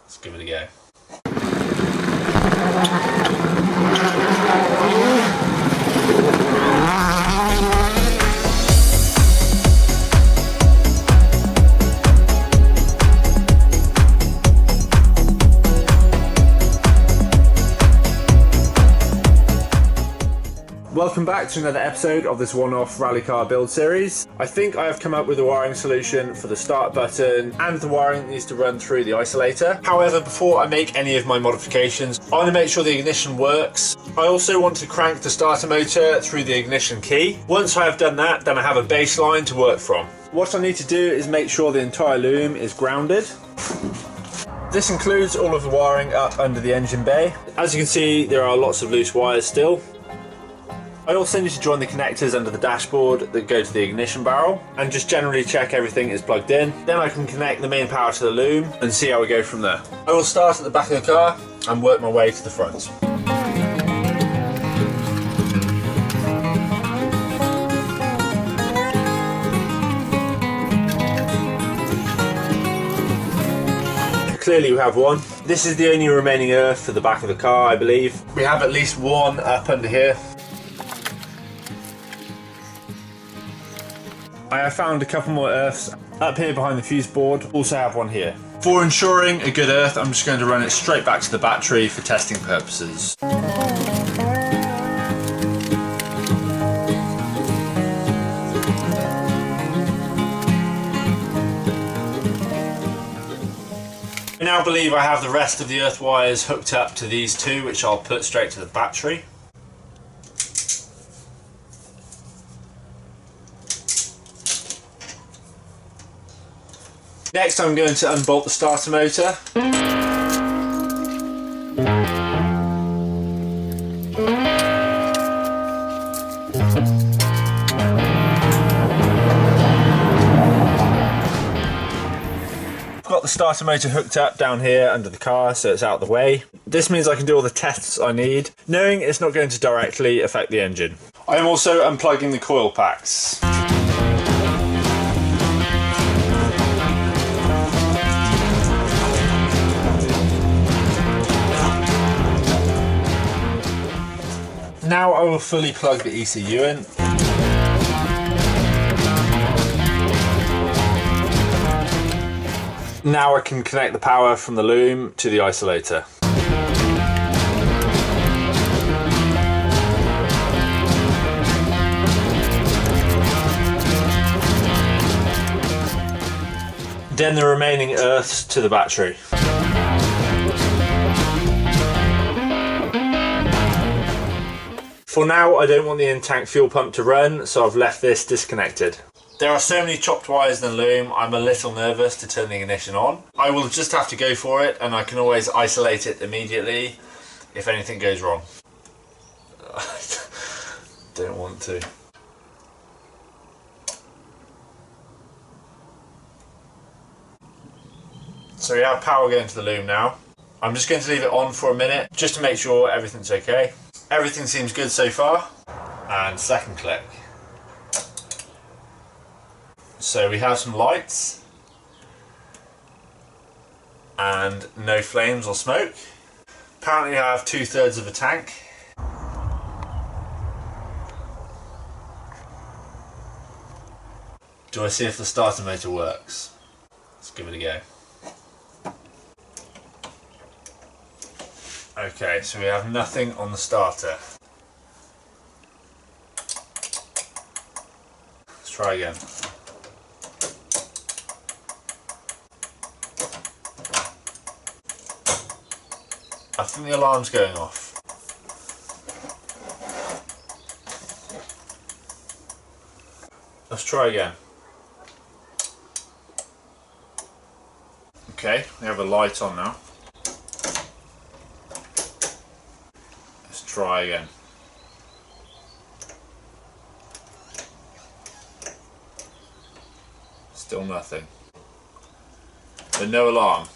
Let's give it a go. Welcome back to another episode of this one-off rally car build series. I think I have come up with a wiring solution for the start button and the wiring that needs to run through the isolator. However, before I make any of my modifications, I want to make sure the ignition works. I also want to crank the starter motor through the ignition key. Once I have done that, then I have a baseline to work from. What I need to do is make sure the entire loom is grounded. This includes all of the wiring up under the engine bay. As you can see, there are lots of loose wires still. I also need to join the connectors under the dashboard that go to the ignition barrel and just generally check everything is plugged in. Then I can connect the main power to the loom and see how we go from there. I will start at the back of the car and work my way to the front. Clearly we have one. This is the only remaining earth for the back of the car, I believe. We have at least one up under here. I have found a couple more earths up here behind the fuse board, also have one here. For ensuring a good earth, I'm just going to run it straight back to the battery for testing purposes. I now believe I have the rest of the earth wires hooked up to these two, which I'll put straight to the battery. Next I'm going to unbolt the starter motor. I've got the starter motor hooked up down here under the car so it's out of the way. This means I can do all the tests I need, knowing it's not going to directly affect the engine. I am also unplugging the coil packs. Now I will fully plug the ECU in. Now I can connect the power from the loom to the isolator. Then the remaining earths to the battery. For now, I don't want the in-tank fuel pump to run, so I've left this disconnected. There are so many chopped wires in the loom, I'm a little nervous to turn the ignition on. I will just have to go for it, and I can always isolate it immediately if anything goes wrong. Don't want to. So we have power going to the loom now. I'm just going to leave it on for a minute, just to make sure everything's okay. Everything seems good so far. And second click. So we have some lights. And no flames or smoke. Apparently I have 2/3 of a tank. Do I see if the starter motor works? Let's give it a go. Okay, so we have nothing on the starter. Let's try again. I think the alarm's going off. Let's try again. Okay, we have a light on now. Try again. Still nothing. But no alarm.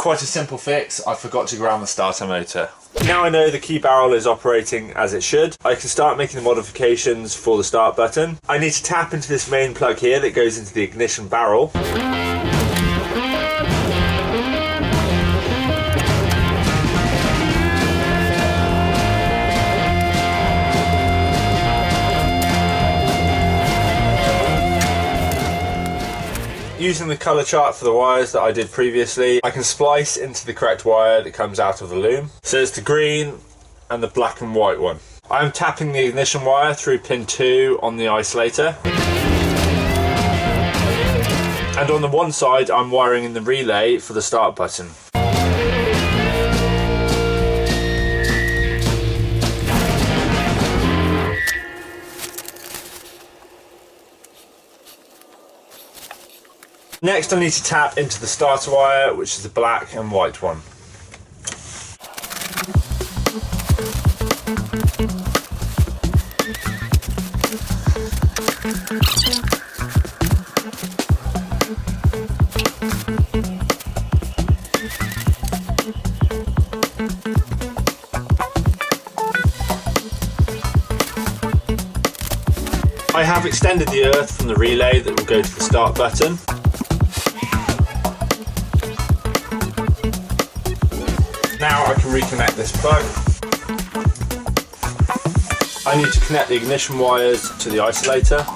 quite a simple fix. I forgot to ground the starter motor. Now I know the key barrel is operating as it should, I can start making the modifications for the start button. I need to tap into this main plug here that goes into the ignition barrel. Using the colour chart for the wires that I did previously, I can splice into the correct wire that comes out of the loom. So it's the green and the black and white one. I'm tapping the ignition wire through pin 2 on the isolator. And on the one side, I'm wiring in the relay for the start button. Next I need to tap into the starter wire, which is the black and white one. I have extended the earth from the relay that will go to the start button. Now I can reconnect this plug. I need to connect the ignition wires to the isolator.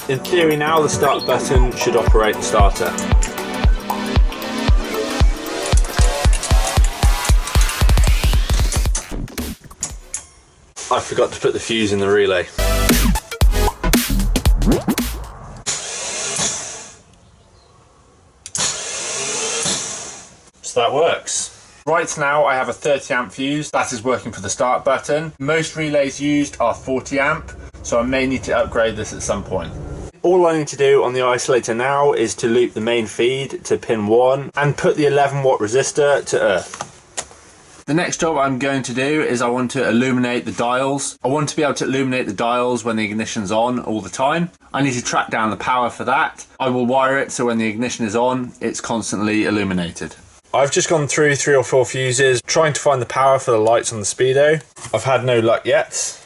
In theory now the start button should operate the starter. I forgot to put the fuse in the relay. So that works. Right now I have a 30 amp fuse that is working for the start button. Most relays used are 40 amp, so I may need to upgrade this at some point. All I need to do on the isolator now is to loop the main feed to pin 1 and put the 11 watt resistor to earth. The next job I'm going to do is I want to illuminate the dials. I want to be able to illuminate the dials when the ignition's on all the time. I need to track down the power for that. I will wire it so when the ignition is on, it's constantly illuminated. I've just gone through 3 or 4 fuses trying to find the power for the lights on the Speedo. I've had no luck yet.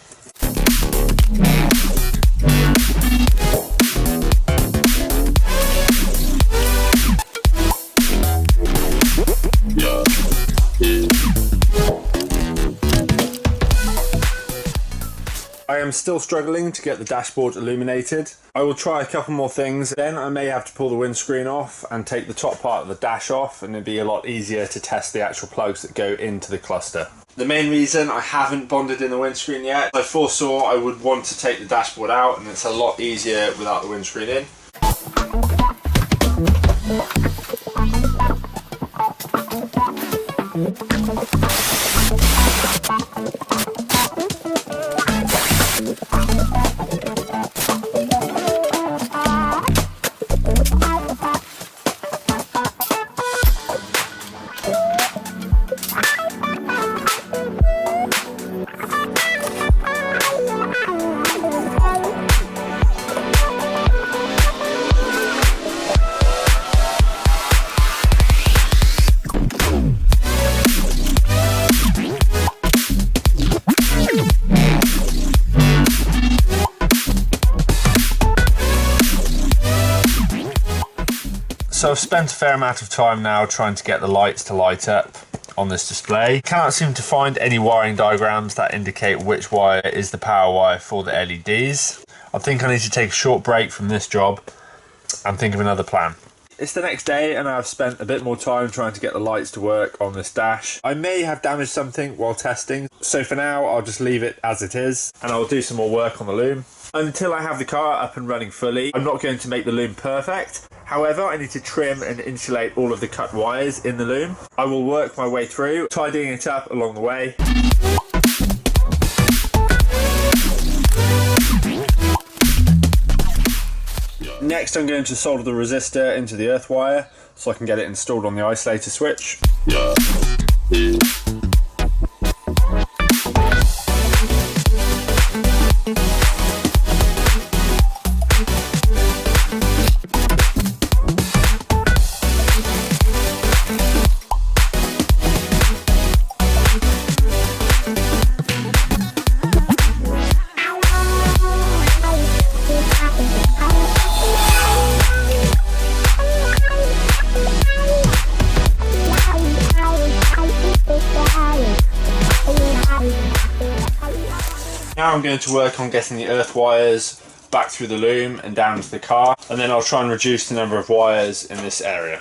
I am still struggling to get the dashboard illuminated. I will try a couple more things, then I may have to pull the windscreen off and take the top part of the dash off, and it'd be a lot easier to test the actual plugs that go into the cluster. The main reason I haven't bonded in the windscreen yet, I foresaw I would want to take the dashboard out, and it's a lot easier without the windscreen in. So I've spent a fair amount of time now trying to get the lights to light up on this display. Cannot seem to find any wiring diagrams that indicate which wire is the power wire for the LEDs. I think I need to take a short break from this job and think of another plan. It's the next day and I've spent a bit more time trying to get the lights to work on this dash. I may have damaged something while testing, so for now I'll just leave it as it is and I'll do some more work on the loom. Until I have the car up and running fully, I'm not going to make the loom perfect. However, I need to trim and insulate all of the cut wires in the loom. I will work my way through, tidying it up along the way. Next I'm going to solder the resistor into the earth wire so I can get it installed on the isolator switch. Now I'm going to work on getting the earth wires back through the loom and down into the car, and then I'll try and reduce the number of wires in this area.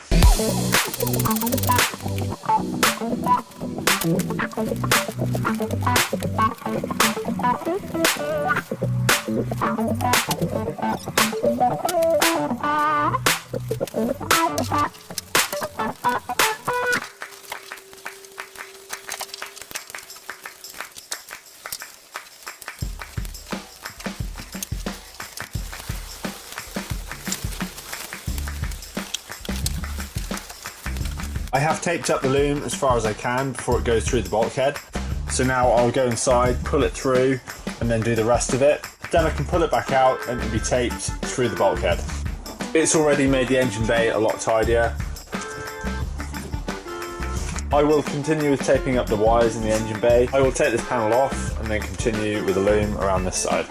I have taped up the loom as far as I can before it goes through the bulkhead. So now I'll go inside, pull it through, and then do the rest of it. Then I can pull it back out and it'll be taped through the bulkhead. It's already made the engine bay a lot tidier. I will continue with taping up the wires in the engine bay. I will take this panel off and then continue with the loom around this side.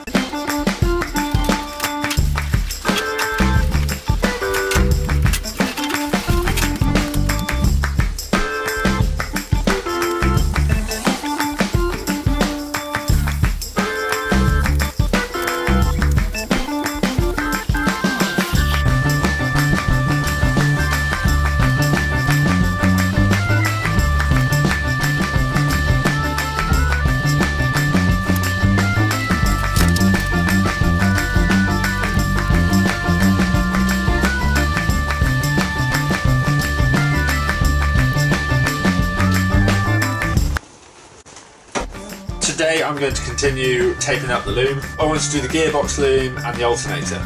Today I'm going to continue taping up the loom. I want to do the gearbox loom and the alternator.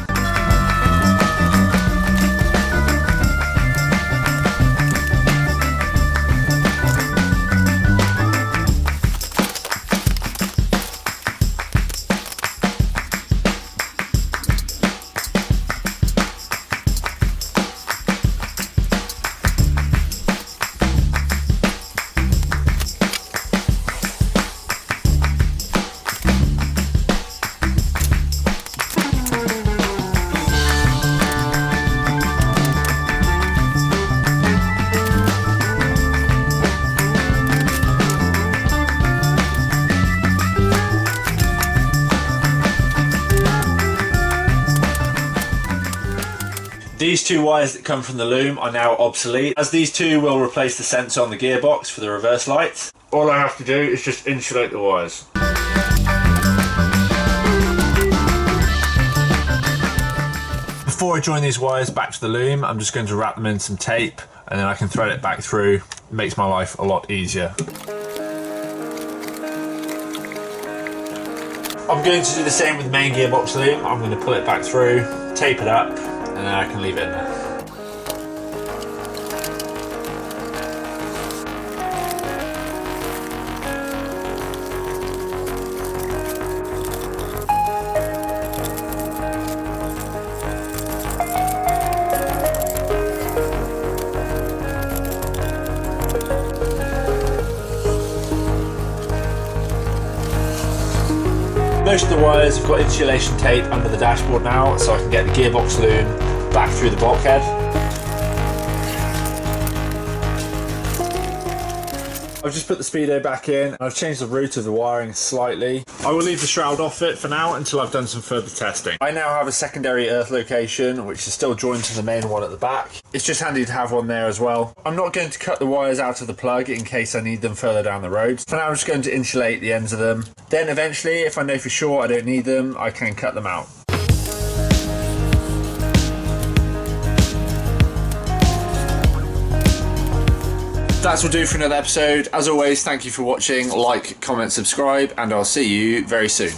These two wires that come from the loom are now obsolete, as these two will replace the sensor on the gearbox for the reverse lights. All I have to do is just insulate the wires. Before I join these wires back to the loom, I'm just going to wrap them in some tape and then I can thread it back through. It makes my life a lot easier. I'm going to do the same with the main gearbox loom. I'm going to pull it back through, tape it up, and then I can leave it in there. Most of the wires have got insulation tape under the dashboard now, so I can get the gearbox loom back through the bulkhead. I've just put the speedo back in. I've changed the route of the wiring slightly. I will leave the shroud off it for now until I've done some further testing. I now have a secondary earth location which is still joined to the main one at the back. It's just handy to have one there as well. I'm not going to cut the wires out of the plug in case I need them further down the road. For now I'm just going to insulate the ends of them. Then eventually, if I know for sure I don't need them, I can cut them out. That's will do for another episode. As always, thank you for watching. Like, comment, subscribe, and I'll see you very soon.